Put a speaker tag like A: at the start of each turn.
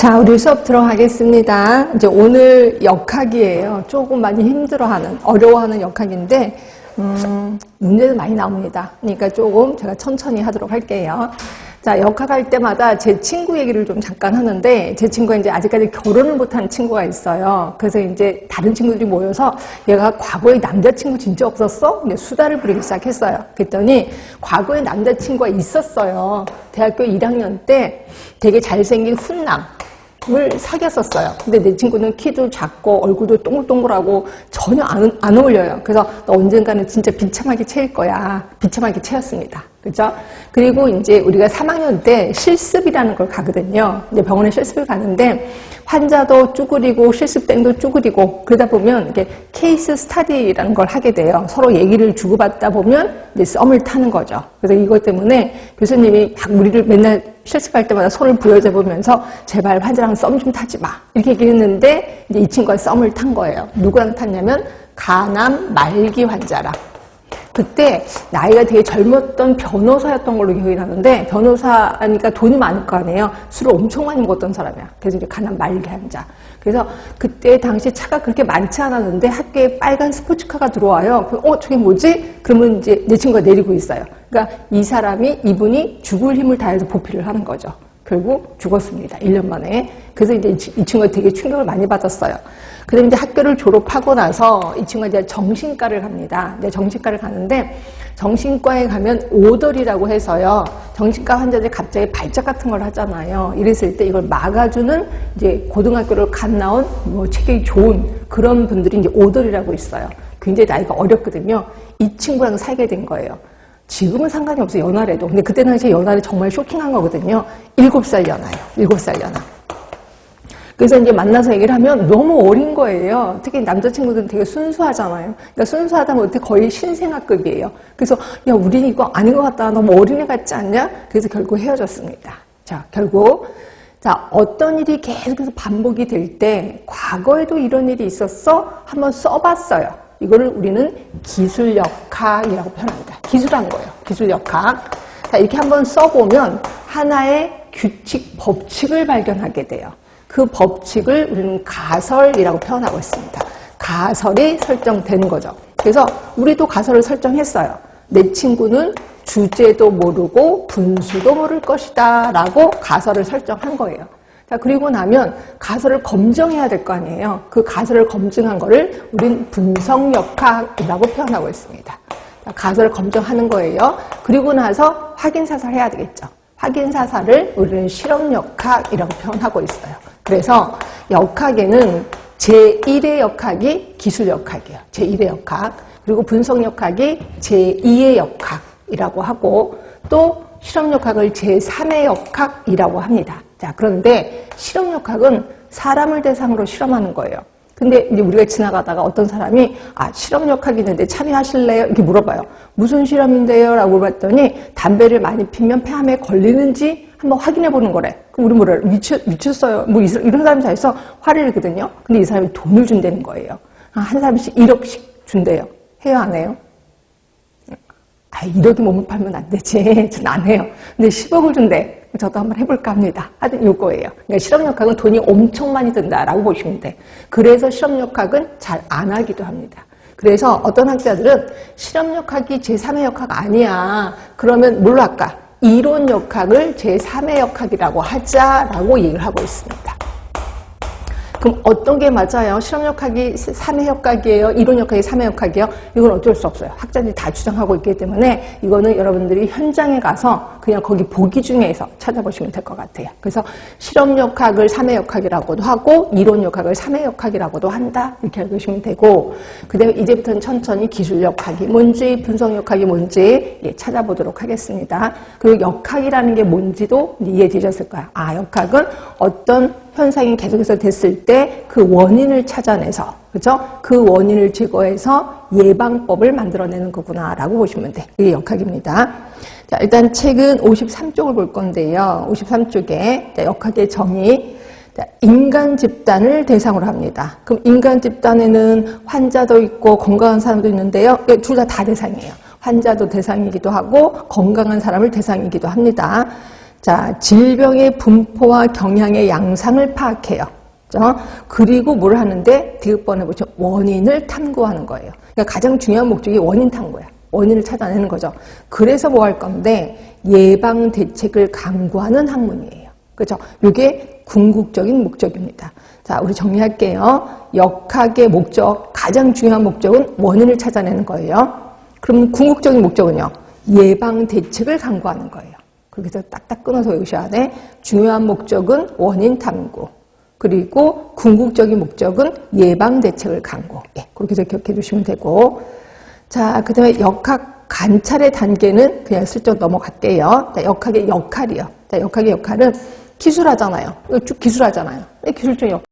A: 자, 우리 수업 들어가겠습니다. 이제 오늘 역학이에요. 조금 많이 힘들어하는, 어려워하는 역학인데, 문제는 많이 나옵니다. 그러니까 조금 제가 천천히 하도록 할게요. 자, 역학할 때마다 제 친구 얘기를 좀 잠깐 하는데, 제 친구가 이제 아직까지 결혼을 못한 친구가 있어요. 그래서 이제 다른 친구들이 모여서 얘가 과거에 남자친구 진짜 없었어? 근데 수다를 부리기 시작했어요. 그랬더니 과거에 남자친구가 있었어요. 대학교 1학년 때 되게 잘생긴 훈남. 을 사귀었었어요. 근데 내 친구는 키도 작고 얼굴도 동글동글하고 전혀 안 어울려요. 그래서 너 언젠가는 진짜 비참하게 채일 거야. 비참하게 채였습니다. 그죠? 그리고 이제 우리가 3학년 때 실습이라는 걸 가거든요. 이제 병원에 실습을 가는데 환자도 쭈그리고 실습생도 쭈그리고 그러다 보면 이게 케이스 스터디라는 걸 하게 돼요. 서로 얘기를 주고받다 보면 이제 썸을 타는 거죠. 그래서 이것 때문에 교수님이 막 우리를 맨날 실습할 때마다 손을 부여잡으면서 제발 환자랑 썸 좀 타지 마. 이렇게 얘기했는데 이제 이 친구가 썸을 탄 거예요. 누구랑 탔냐면 간암 말기 환자랑. 그때 나이가 되게 젊었던 변호사였던 걸로 기억이 나는데 변호사니까 돈이 많을 거 아니에요. 술을 엄청 많이 먹었던 사람이야. 그래서 이제 간암 말기 환자. 그래서 그때 당시 차가 그렇게 많지 않았는데 학교에 빨간 스포츠카가 들어와요. 저게 뭐지? 그러면 이제 내 친구가 내리고 있어요. 그러니까 이분이 죽을 힘을 다해서 보필을 하는 거죠. 결국 죽었습니다. 1년 만에. 그래서 이제 이 친구가 되게 충격을 많이 받았어요. 그다음에 이제 학교를 졸업하고 나서 이 친구가 이제 정신과를 갑니다. 이제 정신과를 가는데 정신과에 가면 오돌이라고 해서요. 정신과 환자들이 갑자기 발작 같은 걸 하잖아요. 이랬을 때 이걸 막아주는 이제 고등학교를 갓 나온 체격이 좋은 그런 분들이 이제 오돌이라고 있어요. 굉장히 나이가 어렸거든요. 이 친구랑 살게 된 거예요. 지금은 상관이 없어요. 연하래도. 근데 그때 당시에 연하를 정말 쇼킹한 거거든요. 7살 연하예요. 7살 연하. 그래서 이제 만나서 얘기를 하면 너무 어린 거예요. 특히 남자친구들은 되게 순수하잖아요. 그러니까 순수하다면 어떻게 거의 신생아급이에요. 그래서 야, 우린 이거 아닌 것 같다. 너무 어린애 같지 않냐? 그래서 결국 헤어졌습니다. 자, 어떤 일이 계속해서 반복이 될 때 과거에도 이런 일이 있었어? 한번 써봤어요. 이거를 우리는 기술역학이라고 표현합니다. 기술한 거예요. 기술역학. 자, 이렇게 한번 써보면 하나의 규칙, 법칙을 발견하게 돼요. 그 법칙을 우리는 가설이라고 표현하고 있습니다. 가설이 설정된 거죠. 그래서 우리도 가설을 설정했어요. 내 친구는 주제도 모르고 분수도 모를 것이다 라고 가설을 설정한 거예요. 자, 그리고 나면 가설을 검증해야 될 거 아니에요. 그 가설을 검증한 거를 우린 분석역학이라고 표현하고 있습니다. 자, 가설을 검증하는 거예요. 그리고 나서 확인사살 해야 되겠죠. 확인사살을 우리는 실험역학이라고 표현하고 있어요. 그래서 역학에는 제1의 역학이 기술역학이에요. 제1의 역학. 그리고 분석역학이 제2의 역학이라고 하고 또 실험역학을 제3의 역학이라고 합니다. 자, 그런데 실험역학은 사람을 대상으로 실험하는 거예요. 근데 이제 우리가 지나가다가 어떤 사람이 실험역학이 있는데 참여하실래요? 이렇게 물어봐요. 무슨 실험인데요? 라고 물어봤더니 담배를 많이 피면 폐암에 걸리는지 한번 확인해 보는 거래. 그럼 우리 뭐래? 미쳤어요. 뭐 이런 사람이 다 있어. 화를 내거든요. 근데 이 사람이 돈을 준다는 거예요. 한 사람씩 1억씩 준대요. 해요, 안 해요? 1억이 몸을 팔면 안 되지. 전 안 해요. 근데 10억을 준대. 저도 한번 해볼까 합니다. 하여튼 요거예요. 그러니까 실험역학은 돈이 엄청 많이 든다라고 보시면 돼. 그래서 실험역학은 잘 안 하기도 합니다. 그래서 어떤 학자들은 실험역학이 제3의 역학 아니야. 그러면 뭘로 할까? 이론역학을 제3의 역학이라고 하자라고 얘기를 하고 있습니다. 그럼 어떤 게 맞아요? 실험역학이 3의 역학이에요? 이론역학이 3의 역학이에요? 이건 어쩔 수 없어요. 학자들이 다 주장하고 있기 때문에 이거는 여러분들이 현장에 가서 그냥 거기 보기 중에서 찾아보시면 될 것 같아요. 그래서 실험역학을 3의 역학이라고도 하고 이론역학을 3의 역학이라고도 한다. 이렇게 알고 계시면 되고 그 다음에 이제부터는 천천히 기술역학이 뭔지 분석역학이 뭔지 찾아보도록 하겠습니다. 그리고 역학이라는 게 뭔지도 이해되셨을 거예요. 역학은 어떤 현상이 계속해서 됐을 때 그 원인을 찾아내서, 그죠? 그 원인을 제거해서 예방법을 만들어내는 거구나라고 보시면 돼. 이게 역학입니다. 자, 일단 책은 53쪽을 볼 건데요. 53쪽에 역학의 정의. 인간 집단을 대상으로 합니다. 그럼 인간 집단에는 환자도 있고 건강한 사람도 있는데요. 둘 다 대상이에요. 환자도 대상이기도 하고 건강한 사람을 대상이기도 합니다. 자, 질병의 분포와 경향의 양상을 파악해요. 그리고 뭘 하는데 디귿번에 보죠. 원인을 탐구하는 거예요. 그러니까 가장 중요한 목적이 원인 탐구야. 원인을 찾아내는 거죠. 그래서 뭐 할 건데 예방 대책을 강구하는 학문이에요. 그렇죠? 이게 궁극적인 목적입니다. 자, 우리 정리할게요. 역학의 목적, 가장 중요한 목적은 원인을 찾아내는 거예요. 그럼 궁극적인 목적은요? 예방 대책을 강구하는 거예요. 그래서 딱딱 끊어서 외우셔야 돼. 중요한 목적은 원인 탐구. 그리고 궁극적인 목적은 예방 대책을 강구. 예, 그렇게 해서 기억해 주시면 되고. 자, 그 다음에 역학 관찰의 단계는 그냥 슬쩍 넘어갈게요. 자, 역학의 역할이요. 자, 역학의 역할은 기술하잖아요. 이거 쭉 기술하잖아요. 기술적 역할.